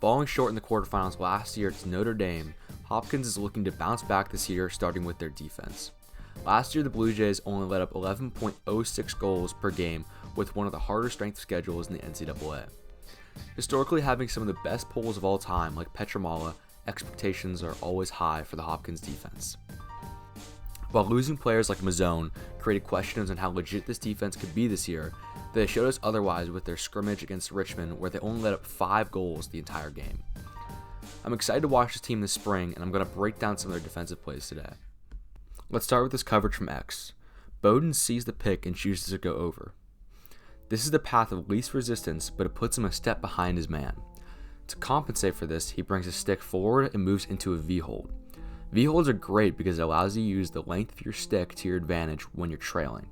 Falling short in the quarterfinals last year to Notre Dame, Hopkins is looking to bounce back this year, starting with their defense. Last year, the Blue Jays only let up 11.06 goals per game with one of the harder strength schedules in the NCAA. Historically, having some of the best pulls of all time, like Petramala, expectations are always high for the Hopkins defense. While losing players like Mazzone created questions on how legit this defense could be this year, they showed us otherwise with their scrimmage against Richmond, where they only let up 5 goals the entire game. I'm excited to watch this team this spring, and I'm going to break down some of their defensive plays today. Let's start with this coverage from X. Bowden sees the pick and chooses to go over. This is the path of least resistance, but it puts him a step behind his man. To compensate for this, he brings his stick forward and moves into a V-hold. V-holds are great because it allows you to use the length of your stick to your advantage when you're trailing.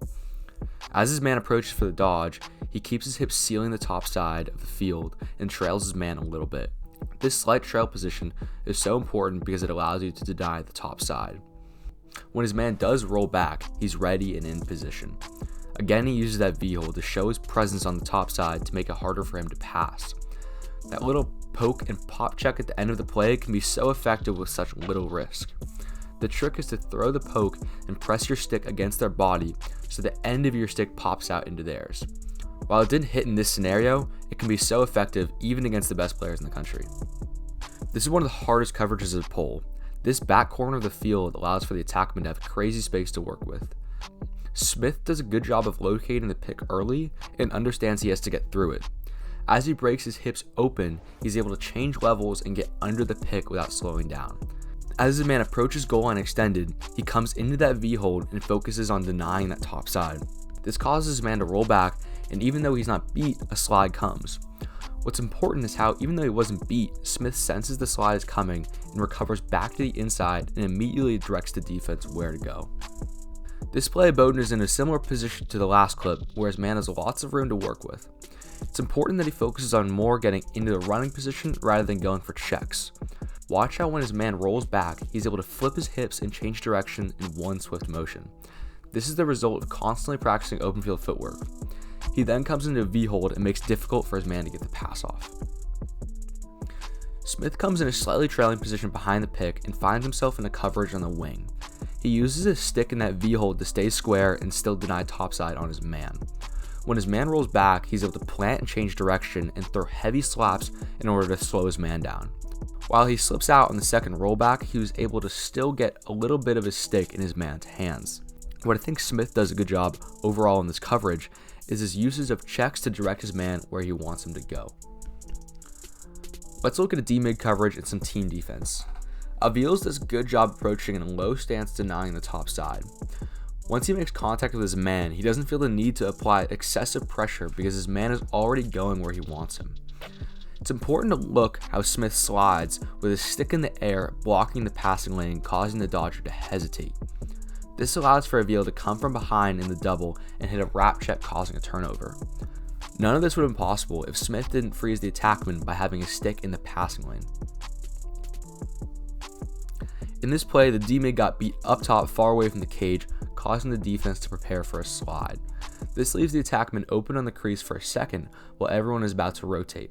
As his man approaches for the dodge, he keeps his hips sealing the top side of the field and trails his man a little bit. This slight trail position is so important because it allows you to deny the top side. When his man does roll back, he's ready and in position. Again, he uses that V-hold to show his presence on the top side to make it harder for him to pass. That little poke and pop check at the end of the play can be so effective with such little risk. The trick is to throw the poke and press your stick against their body so the end of your stick pops out into theirs. While it didn't hit in this scenario, it can be so effective even against the best players in the country. This is one of the hardest coverages of the pull. This back corner of the field allows for the attackman to have crazy space to work with. Smith does a good job of locating the pick early and understands he has to get through it. As he breaks his hips open, he's able to change levels and get under the pick without slowing down. As his man approaches goal line extended, he comes into that V-hold and focuses on denying that top side. This causes his man to roll back, and even though he's not beat, a slide comes. What's important is how, even though he wasn't beat, Smith senses the slide is coming and recovers back to the inside and immediately directs the defense where to go. This play, Bowden is in a similar position to the last clip, where his man has lots of room to work with. It's important that he focuses on more getting into the running position rather than going for checks. Watch how when his man rolls back, he's able to flip his hips and change direction in one swift motion. This is the result of constantly practicing open field footwork. He then comes into a V-hold and makes it difficult for his man to get the pass off. Smith comes in a slightly trailing position behind the pick and finds himself in a coverage on the wing. He uses his stick in that V-hold to stay square and still deny topside on his man. When his man rolls back, he's able to plant and change direction and throw heavy slaps in order to slow his man down. While he slips out on the second rollback, he was able to still get a little bit of his stick in his man's hands. What I think Smith does a good job overall in this coverage is his usage of checks to direct his man where he wants him to go. Let's look at a D-mid coverage and some team defense. Aviles does a good job approaching in a low stance denying the top side. Once he makes contact with his man, he doesn't feel the need to apply excessive pressure because his man is already going where he wants him. It's important to look how Smith slides with his stick in the air, blocking the passing lane, causing the dodger to hesitate. This allows for Avila to come from behind in the double and hit a wrap check, causing a turnover. None of this would have been possible if Smith didn't freeze the attackman by having his stick in the passing lane. In this play, the D-mid got beat up top far away from the cage, causing the defense to prepare for a slide. This leaves the attackman open on the crease for a second while everyone is about to rotate.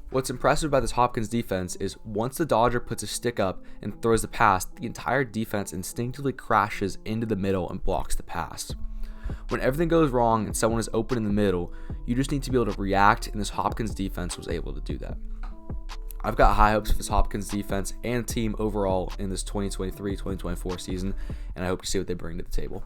What's impressive about this Hopkins defense is once the dodger puts his stick up and throws the pass, the entire defense instinctively crashes into the middle and blocks the pass. When everything goes wrong and someone is open in the middle, you just need to be able to react, and this Hopkins defense was able to do that. I've got high hopes for this Hopkins defense and team overall in this 2023-2024 season, and I hope to see what they bring to the table.